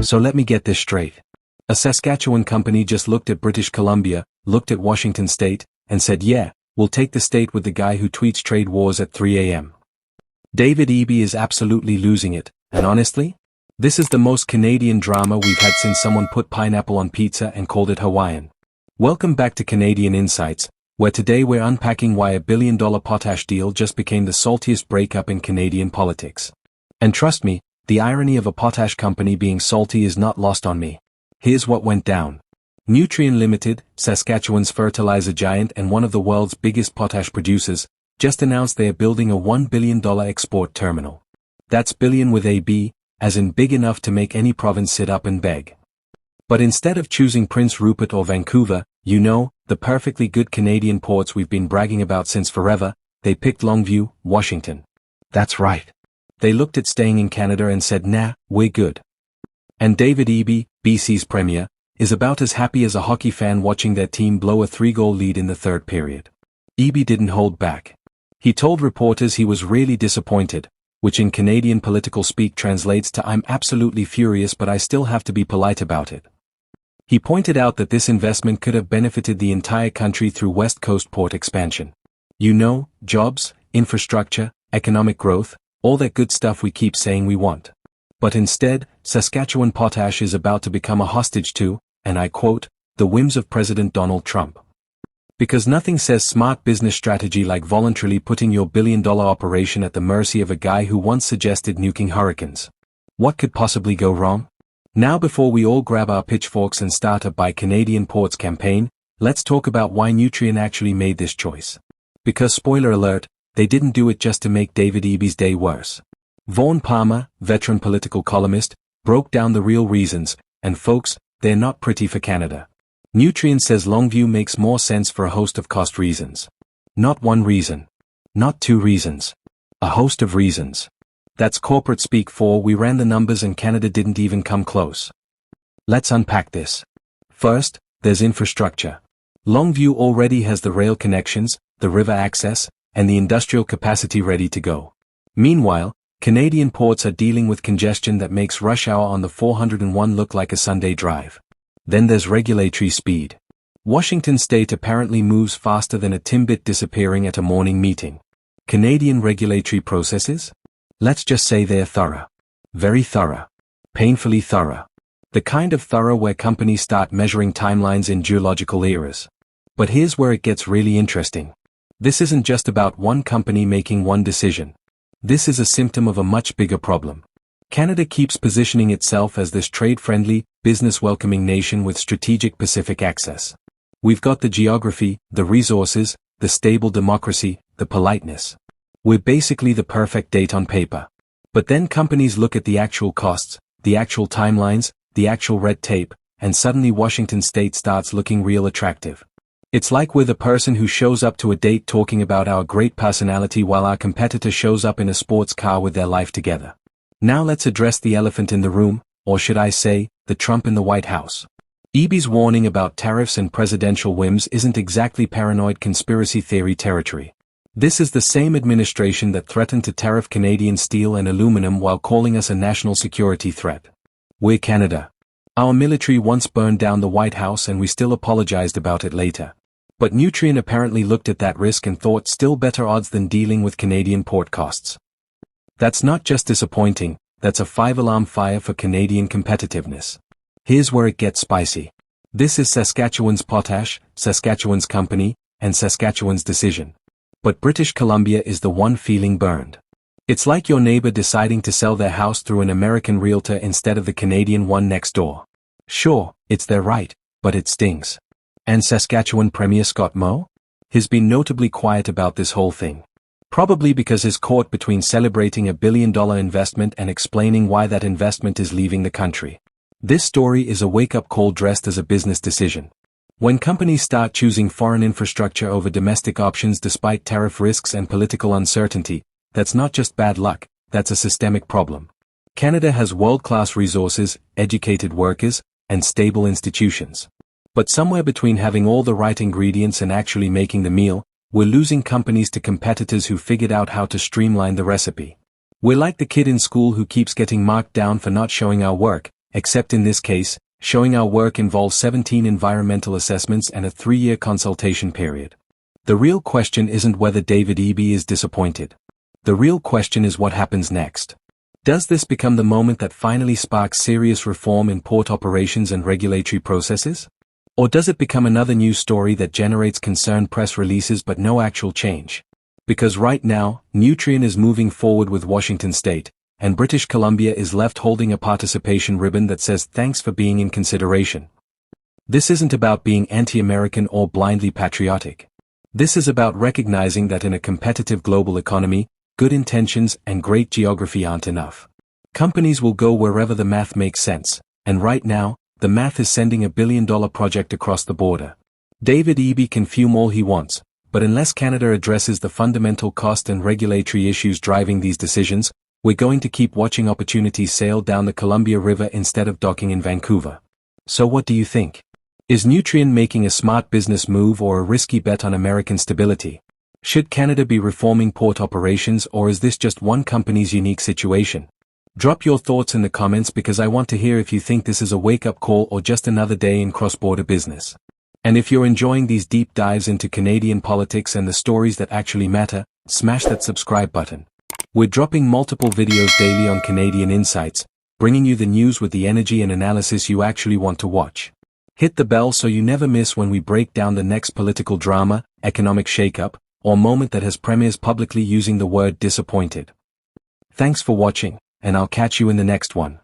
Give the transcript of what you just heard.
So let me get this straight. A Saskatchewan company just looked at British Columbia, looked at Washington State, and said, yeah, we'll take the state with the guy who tweets trade wars at 3 a.m. David Eby is absolutely losing it, and honestly, this is the most Canadian drama we've had since someone put pineapple on pizza and called it Hawaiian. Welcome back to Canadian Insights, where today we're unpacking why a billion-dollar potash deal just became the saltiest breakup in Canadian politics. And trust me, the irony of a potash company being salty is not lost on me. Here's what went down. Nutrien Ltd, Saskatchewan's fertilizer giant and one of the world's biggest potash producers, just announced they are building a $1 billion export terminal. That's billion with a B, as in big enough to make any province sit up and beg. But instead of choosing Prince Rupert or Vancouver, you know, the perfectly good Canadian ports we've been bragging about since forever, they picked Longview, Washington. That's right. They looked at staying in Canada and said, nah, we're good. And David Eby, BC's premier, is about as happy as a hockey fan watching their team blow a 3-goal lead in the third period. Eby didn't hold back. He told reporters he was really disappointed, which in Canadian political speak translates to I'm absolutely furious but I still have to be polite about it. He pointed out that this investment could have benefited the entire country through West Coast port expansion. You know, jobs, infrastructure, economic growth, all that good stuff we keep saying we want. But instead, Saskatchewan potash is about to become a hostage to, and I quote, the whims of President Donald Trump. Because nothing says smart business strategy like voluntarily putting your billion-dollar operation at the mercy of a guy who once suggested nuking hurricanes. What could possibly go wrong? Now before we all grab our pitchforks and start a Buy Canadian Ports campaign, let's talk about why Nutrien actually made this choice. Because spoiler alert, they didn't do it just to make David Eby's day worse. Vaughn Palmer, veteran political columnist, broke down the real reasons, and folks, they're not pretty for Canada. Nutrien says Longview makes more sense for a host of cost reasons. Not one reason. Not two reasons. A host of reasons. That's corporate speak for we ran the numbers and Canada didn't even come close. Let's unpack this. First, there's infrastructure. Longview already has the rail connections, the river access, and the industrial capacity ready to go. Meanwhile, Canadian ports are dealing with congestion that makes rush hour on the 401 look like a Sunday drive. Then there's regulatory speed. Washington State apparently moves faster than a Timbit disappearing at a morning meeting. Canadian regulatory processes? Let's just say they're thorough. Very thorough. Painfully thorough. The kind of thorough where companies start measuring timelines in geological eras. But here's where it gets really interesting. This isn't just about one company making one decision. This is a symptom of a much bigger problem. Canada keeps positioning itself as this trade-friendly, business-welcoming nation with strategic Pacific access. We've got the geography, the resources, the stable democracy, the politeness. We're basically the perfect date on paper. But then companies look at the actual costs, the actual timelines, the actual red tape, and suddenly Washington State starts looking real attractive. It's like we're the person who shows up to a date talking about our great personality while our competitor shows up in a sports car with their life together. Now let's address the elephant in the room, or should I say, the Trump in the White House. Eby's warning about tariffs and presidential whims isn't exactly paranoid conspiracy theory territory. This is the same administration that threatened to tariff Canadian steel and aluminum while calling us a national security threat. We're Canada. Our military once burned down the White House and we still apologized about it later. But Nutrien apparently looked at that risk and thought still better odds than dealing with Canadian port costs. That's not just disappointing, that's a 5-alarm fire for Canadian competitiveness. Here's where it gets spicy. This is Saskatchewan's potash, Saskatchewan's company, and Saskatchewan's decision. But British Columbia is the one feeling burned. It's like your neighbor deciding to sell their house through an American realtor instead of the Canadian one next door. Sure, it's their right, but it stings. And Saskatchewan Premier Scott Moe? He's been notably quiet about this whole thing. Probably because he's caught between celebrating a billion-dollar investment and explaining why that investment is leaving the country. This story is a wake-up call dressed as a business decision. When companies start choosing foreign infrastructure over domestic options despite tariff risks and political uncertainty, that's not just bad luck, that's a systemic problem. Canada has world-class resources, educated workers, and stable institutions. But somewhere between having all the right ingredients and actually making the meal, we're losing companies to competitors who figured out how to streamline the recipe. We're like the kid in school who keeps getting marked down for not showing our work, except in this case, showing our work involves 17 environmental assessments and a 3-year consultation period. The real question isn't whether David Eby is disappointed. The real question is what happens next. Does this become the moment that finally sparks serious reform in port operations and regulatory processes? Or does it become another news story that generates concerned press releases but no actual change? Because right now, Nutrien is moving forward with Washington State, and British Columbia is left holding a participation ribbon that says thanks for being in consideration. This isn't about being anti-American or blindly patriotic. This is about recognizing that in a competitive global economy, good intentions and great geography aren't enough. Companies will go wherever the math makes sense, and right now, the math is sending a billion-dollar project across the border. David Eby can fume all he wants, but unless Canada addresses the fundamental cost and regulatory issues driving these decisions, we're going to keep watching opportunities sail down the Columbia River instead of docking in Vancouver. So what do you think? Is Nutrien making a smart business move or a risky bet on American stability? Should Canada be reforming port operations, or is this just one company's unique situation? Drop your thoughts in the comments because I want to hear if you think this is a wake-up call or just another day in cross-border business. And if you're enjoying these deep dives into Canadian politics and the stories that actually matter, smash that subscribe button. We're dropping multiple videos daily on Canadian Insights, bringing you the news with the energy and analysis you actually want to watch. Hit the bell so you never miss when we break down the next political drama, economic shakeup, or moment that has premiers publicly using the word disappointed. Thanks for watching, and I'll catch you in the next one.